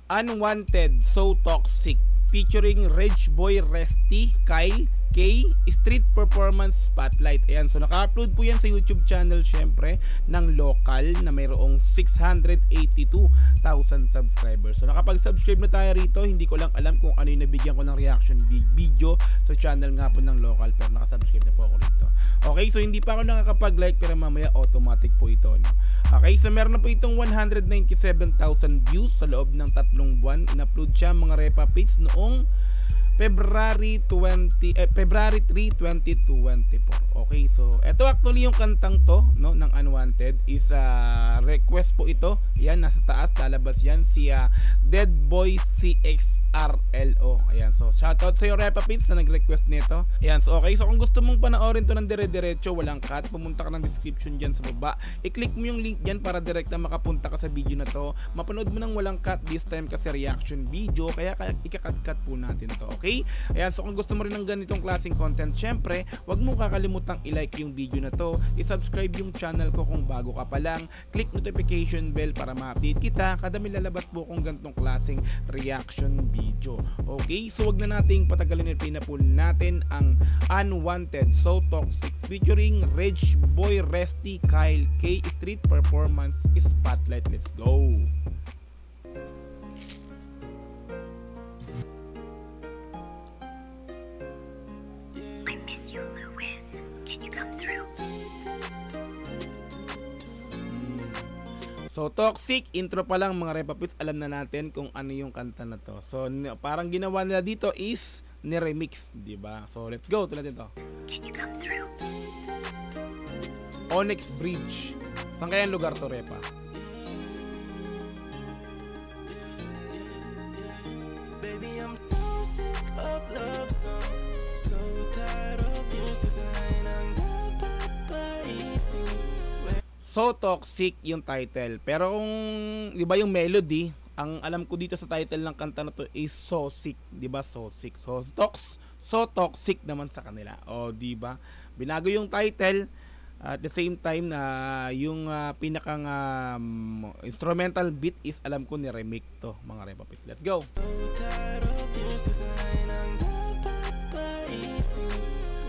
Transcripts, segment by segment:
Unwanted, So Toxic featuring Rage Boy Resty, Kyle, K, Street Performance Spotlight. Ayan, so naka-upload po yan sa YouTube channel syempre ng local na mayroong 682,000 subscribers. So nakapag-subscribe na tayo rito. Hindi ko lang alam kung ano yung nabigyan ko ng reaction video sa channel nga po ng local, pero nakasubscribe na po ako rito. Okay, so hindi pa ako nakakapag-like pero mamaya automatic po ito, no? Okay, so meron na po itong 197,000 views sa loob ng 3 buwan. In-upload siya mga Repa Pits noong February 3, 2024. Okay, so ito actually yung kantang to, no, ng Unwanted is request po ito. Yan, nasa taas lalabas yan si Dead Boy CXRLO. Ayan, so shoutout sa iyo Repa Pits na nag-request nito. Ayan, so okay, so kung gusto mong panoorin to ng dire-diretso, walang cut, pumunta ka ng description dyan sa baba. I-click mo yung link dyan para direct na makapunta ka sa video na to. Mapanood mo ng walang cut this time kasi reaction video, kaya ika-cut po natin to. Okay? Ayan, so kung gusto mo rin ng ganitong klaseng content, syempre, wag mo kakalimutang i-like yung video na to, i-subscribe yung channel ko kung bago ka pa lang, click notification bell para ma-update kita kada may lalabas po kung ganitong klaseng reaction video. Okay, so wag na nating patagalin at pinapul natin ang Unwanted, So Toxic featuring Rage Boy Resty, Kyle, K, Street Performance Spotlight. Let's go! So Toxic, intro pa lang mga Repa Pits, alam na natin kung ano yung kanta na to. So parang ginawa nila dito is ni-remix, di ba? So let's go, tulad nito. Onyx Bridge. Saan kaya ang lugar to, Repa? Baby, I'm so sick of love songs, so tired of useless line ang dapat paisip. So Toxic yung title. Pero kung, di ba yung melody, ang alam ko dito sa title ng kanta na to is So Sick, di ba? So Sick. So Toxic naman sa kanila. O, di ba? Binago yung title at the same time na yung pinakang instrumental beat is alam ko ni remake to, mga Repa Pits. Let's go. So tired of useless line ang dapat paisip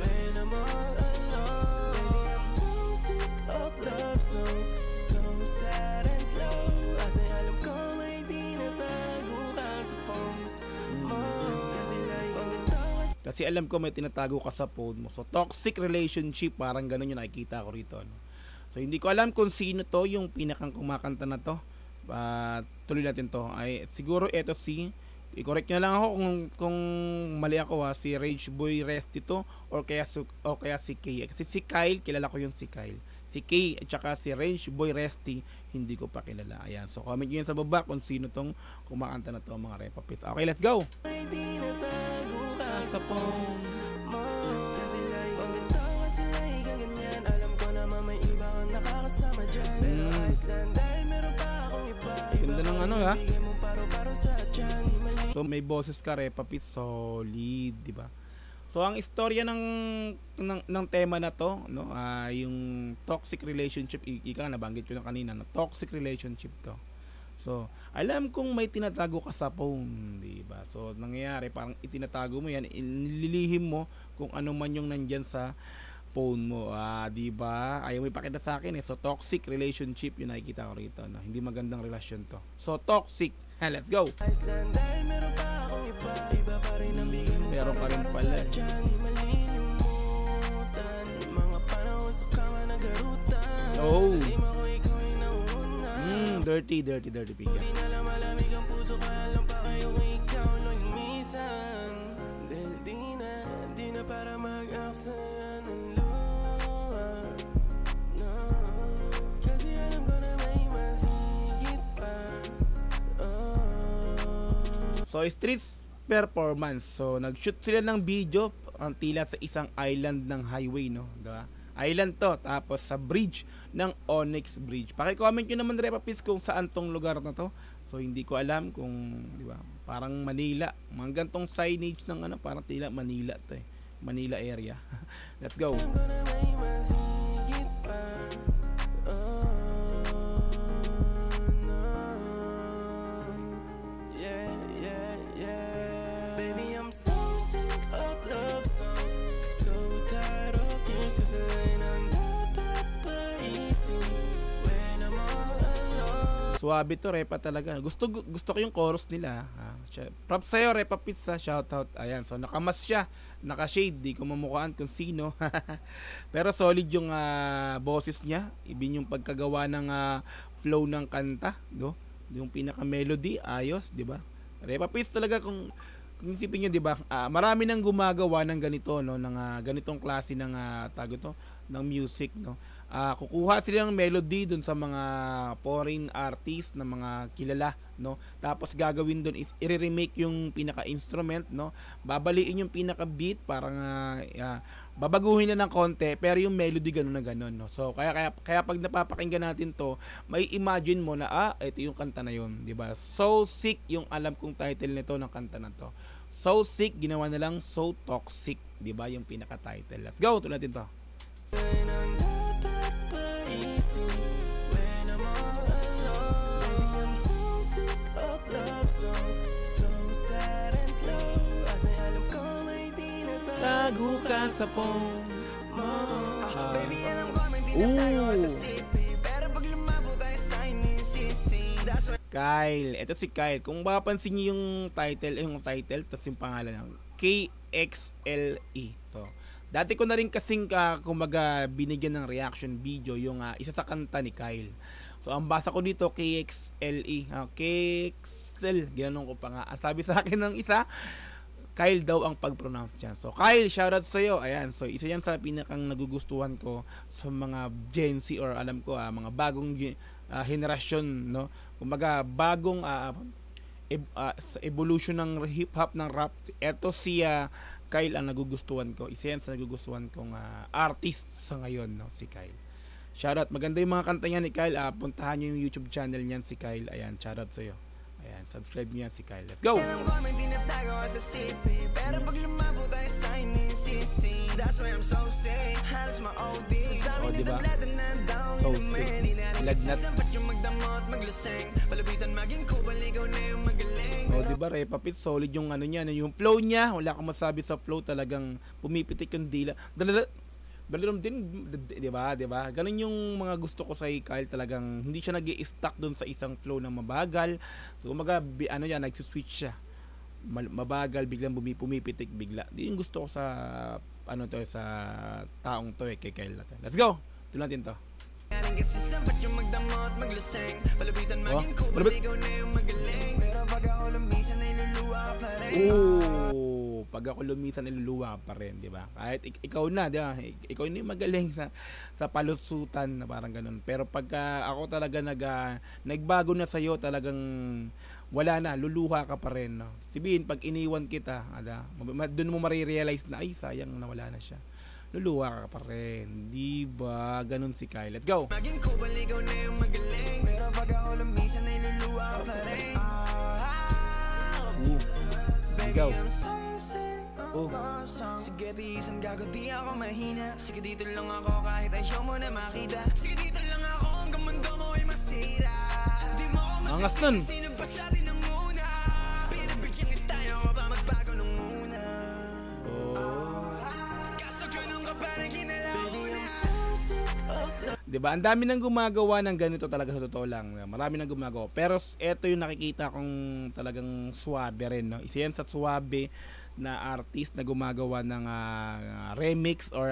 when I'm all alone. Baby, I'm so sick of love songs, so sad and slow. Kasi alam ko may tinatago ka sa phone mo. Kasi alam ko may tinatago ka sa phone mo. So toxic relationship, parang ganun yung nakikita ko rito, no? So hindi ko alam kung sino to yung pinakang kumakanta na to. Tuloy natin to. Ay siguro eto si, i-correct nyo lang ako kung mali ako, si Rage Boy Resty to or kaya si K. Kasi si Kyle, kilala ko yung si Kyle. Si K at saka si Rage Boy Resty, hindi ko pa kilala. Ayan, so comment nyo yan sa baba kung sino tong kumakanta na to, mga Repa Pits. Okay, let's go! May tinatago ka sa phone mo. Kasi like ang tawa sila ganyan. Alam ko naman may iba kang nakakasama dyan. Pero ayos lang dahil meron pa akong iba. Ganda ng ano, ha? Bigay mo paro-paro sa tiyan. So may boses ka, Repa Pits, solid, di ba? So ang istorya ng tema na to, no, yung toxic relationship, ika nabanggit ko na kanina, no, toxic relationship to. So alam kong may tinatago ka sa phone, di ba? So nangyayari parang itinatago mo yan, inililihim mo kung ano man yung nandyan sa phone mo, di ba? Ayaw mo ipakita sa akin eh. So toxic relationship yung nakikita ko rito, no? Hindi magandang relasyon to. So toxic. Let's go. Meron pa akong iba, iba pa rin ang bigay mo. Meron pa rin pala. Mga panahon sa kama nagarutan. Oh. Sa lima ko ikaw ay nauna. Dirty pigyan. Di na lang malamig ang puso, kaya lang pa kayo ikaw lang yung minsan. Dahil di na para mag-aksan ng luha. No, kasi alam ko na may masigit pa. So street performance. So nag-shoot sila ng video ang tila sa isang island ng highway, no, diba? Island to, tapos sa bridge ng Onyx Bridge. Paki-comment nyo naman, Repa Pits, kung saan tong lugar na to. So hindi ko alam kung, di ba, parang Manila. Mga gantong signage ng ano, parang tila Manila to eh. Manila area. Let's go. Yeah. napapaisip when I'm all alone. Suwabe to, Repa talaga. Gusto ko yung chorus nila. Props sa'yo, Repa Pizza. Shoutout. Ayan, so nakamas siya. Naka-shade. Di ko mamukhaan kung sino. Pero solid yung boses niya. Ibin yung pagkagawa ng flow ng kanta. No? Yung pinaka-melody. Ayos, di ba? Repa Pizza talaga kung isipin nyo, di ba? Marami nang gumagawa ng ganito, no? Ng ganitong klase ng tago to, ng music, no? Kukuha sila ng melody dun sa mga foreign artist na mga kilala, no? Tapos gagawin dun is i-remake yung pinaka-instrument, no? Babaliin yung pinaka-beat, parang babaguhin na ng konti, pero yung melody ganun na ganun, no? So kaya pag napapakinggan natin to, may imagine mo na ito yung kanta na yun, di ba? So Sick yung alam kong title nito ng kanta na to. So Sick, ginawa na lang So Toxic, di ba? Yung pinaka-title. Let's go, tuloy natin to. When I'm napapaisip when I'm all alone. Baby, I'm so sick of love songs, so sad and slow. Kasi alam ko may di na Tago ka sa phone. baby, alam ko may di na tayo sa sipi, pero pag lumabo tayo sa inisisi. That's why Kyle, ito si Kyle. Kung mapapansin niyo yung title, tapos yung pangalan ng KXLE. So, dati ko na rin kasing kumaga binigyan ng reaction video yung isa sa kanta ni Kyle. So, ang basa ko dito KXLE. KXL, ginanong ko pa nga. Ang sabi sa akin ng isa, Kyle daw ang pag-pronounce niyan. So, Kyle, shoutout sa iyo. Ayan, so isa yan sa pinakang nagugustuhan ko sa mga Gen Z or alam ko mga bagong henerasyon, no? Kumbaga bagong evolution ng hip hop ng rap. Ito si Kyle ang nagugustuhan ko. Isa yan sa nagugustuhan kong artist sa ngayon, no? Si Kyle. Shoutout. Maganda yung mga kanta niya ni Kyle. Puntahan niyo yung YouTube channel niyan si Kyle. Ayan, shoutout sa iyo. Ayan, subscribe niyo yan si Kyle. Let's go! alam ko may di na tayo sa sipi, pero pag lumabo tayo sa inisisi. That's why I'm so sick, halos ma-OD. Sa dami na diba? tablado na down So in a sick. man. Di na rin kasi Lagnat. sampat yung magdamot, magluseng. Palapitan maging kubal, ikaw na yung magaling. Diba, Repa Pit, solid yung ano niya, yung flow niya. Wala akong masabi sa flow, talagang pumipitik yung dila. Balirom din, diba? Ganun yung mga gusto ko sa Kyle, talagang hindi siya nag-i-stuck doon sa isang flow na mabagal. So, kumaga, nagsiswitch siya. Mabagal, biglang pumipitik bigla. Di yung gusto ko sa, sa taong to kay Kyle natin. Let's go! Tuloy natin to. Rin kasi sampat yung magdamot, magluseng. Palapitan maging kubal, ikaw na yung magaling. Pero pag ako lumisan ay luluwa ka pa rin. Pag ako lumisan, niluluwa pa rin, di ba? Kahit ikaw na, di ba? Ikaw na yung magaling sa palusutan na parang ganun. Pero pagka ako talaga nagbago na sa'yo, talagang wala na, luluha ka pa rin, no? Sabihin, pag iniwan kita, doon mo marirealize na, ay, sayang, nawala na siya. Luluha ka pa rin, di ba? Ganun si Kyle. Let's go! Maging kubal, ikaw na yung magaling. Pero pag ako lumisan ay luluwa ka pa rin. Go! I'm so sick of love songs. Sige, tiisan gago, di ako mahina. Sige, dito lang ako kahit ayaw mo na makita. Sige, dito lang ako hanggang mundo mo ay masira. Di mo ako Angas nun. masisisi, sino pa sa atin ang una. Pinabigyan kita tayo ka pa magbago nung una. Kaso ganun ka pa rin kinalauna. Diba? Ang dami nang gumagawa ng ganito talaga, sa totoo lang. Marami nang gumagawa. Pero eto yung nakikita kong talagang suwabe rin, no? Isa yan sa suwabe na artist na gumagawa ng remix or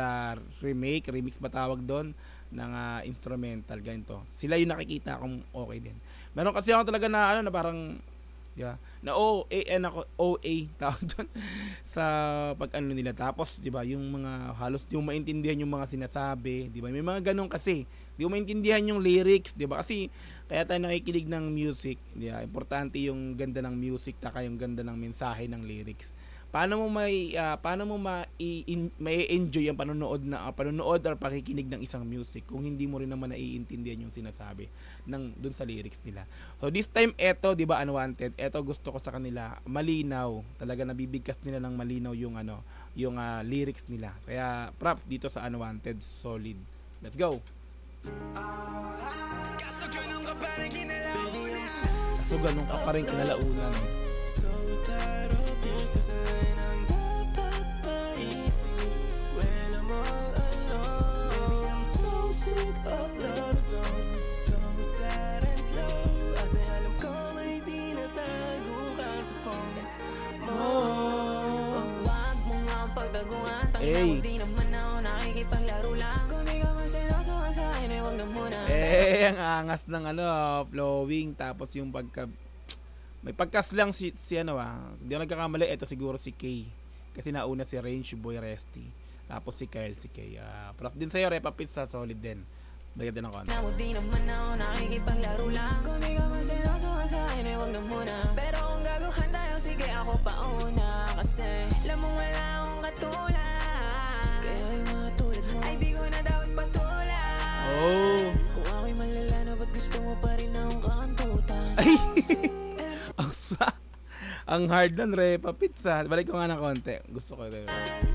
remix ba tawag doon, ng instrumental ganito. Sila yung nakikita kong okay din. Meron kasi ako talaga na na parang na OA tawag doon sa pag nila. Tapos, di ba, yung mga halos di mo maintindihan yung mga sinasabi, di ba? May mga ganun kasi. Di mo maintindihan yung lyrics, di ba? Kasi kaya tayo nakikinig ng music, di ba? Importante yung ganda ng music, taka yung ganda ng mensahe ng lyrics. Paano mo mai-enjoy ang panonood or pakikinig ng isang music kung hindi mo rin naman naiintindihan yung sinasabi dun sa lyrics nila. So this time eto, 'di ba, Unwanted, eto gusto ko sa kanila, malinaw. Talaga nabibigkas nila ng malinaw yung lyrics nila. Kaya props dito sa Unwanted, solid. Let's go. Kaso ganun ka pa rin kinalauna. So ganun ka pa rin kinalaunan. So tired of tears, sa line ang napapaisip when I'm all alone. Baby, I'm so sick of love love songs, so sad and slow. Kasi alam ko may tinatago ka sa phone mo. Huwag mo nga ang pagtaguan, tangina mo di naman ako nakikipaglaro lang. Kung di ka man seryoso ka sa akin, huwag na muna. Ang angas ng flowing, tapos yung may pagkas lang si hindi ako nagkakamali, ito siguro si Kay. Kasi nauna si Range Boy Resty. Tapos si Kyle, si Kay. Props din sa'yo, Repa Pizza, solid din. Bagay din ang konti. Di naman ako nakikipaglaro lang. Kung di ka man seryoso ka sa akin, huwag na muna. Pero kung gaguhan tayo, sige ako pauna. Kasi alam mo wala akong katulad. Kaya yung mga tulad mo ay di ko na dapat patulan. Kung ako'y malala na ba't gusto mo pa rin akong kakantutan? Ay! Ang hard nun, Repa Pizza. Balik ko nga ng konti. Gusto ko ito.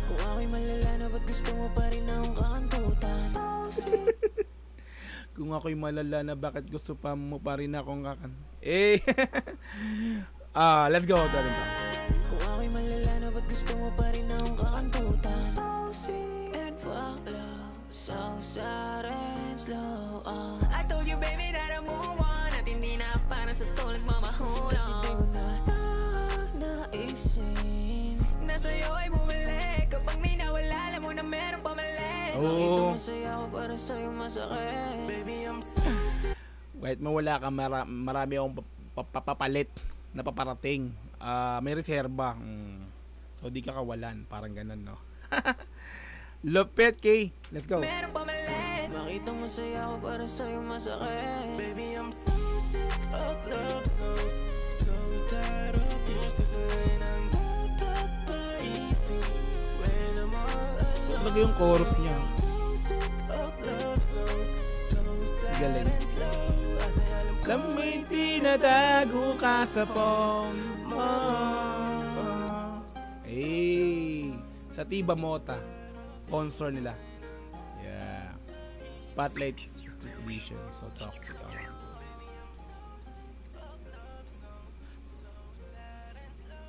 Kung ako'y malala na ba't gusto mo pa rin akong kakantutan? Kung ako'y malala na bakit gusto pa mo pa rin akong let's go. Kung ako'y malala na ba't gusto mo pa rin akong kakantutan? So sick and fuck love, so sad and slow. I told you baby that I move on, at hindi na para sa tulad mamahulong. Kasi di ko na naisin na sa'yo ay bumalik. Kapag may nawala, alam mo na meron pamalik. Nakita mo sa'yo ako para sa'yo masakit. Baby I'm so sick. Kahit mawala ka, marami akong papapalit na paparating. May reserba. So di ka kawalan. Parang ganun, no? Lupit, Kay. Let's go. Meron pamalit. Makita mo sa'yo ako para sa'yo masakit. Baby I'm so sick of love songs, so tired of tears. Kasi nang napapaisip when I'm all alone. Talaga yung chorus niya. So sick of love songs, so sad and slow. Kasi alam ko may tinatago ka sa phone mo. Sa Tiba Mota, sponsor nila. Yeah. Spotlight Street Edition. So toxic.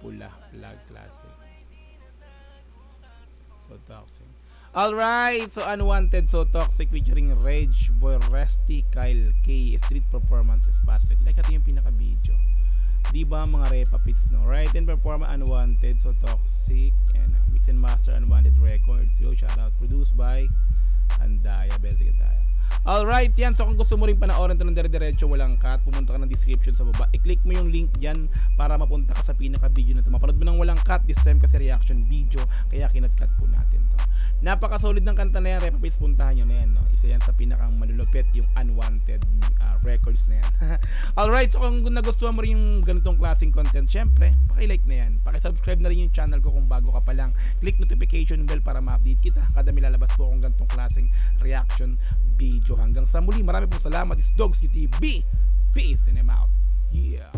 Pula Flag Classic. So toxic. Alright, so Unwanted, So Toxic featuring Rage Boy Resty, Kyle K, Street Performance Spotlight. Like ito yung pinaka-video. Diba mga Repa Pits, no? Right, and performance Unwanted, So Toxic, and mix and master Unwanted Records. Yo, shout out. Produced by Andaya, Belty Andaya. Alright, yan. So kung gusto mo rin panoorin ito ng dire-diretso, walang cut, pumunta ka ng description sa baba. I-click mo yung link dyan para mapunta ka sa pinaka-video na ito. Mapanood mo ng walang cut, this time kasi reaction video, kaya kinat-cut po natin to. Napaka-solid ng kanta na yan, Repa Pits, puntahan nyo na yan, no? Isa yan sa pinakang malulupit, yung Unwanted Records na yan. Alright, so kung nagustuhan mo rin yung ganitong klaseng content, syempre, paki-like na yan. Paki-subscribe na rin yung channel ko kung bago ka pa lang. Click notification bell para ma-update kita kada may lalabas po akong ganitong klaseng reaction video. Hanggang sa muli, marami pong salamat. It's Dogs TV. Peace and I'm out. Yeah.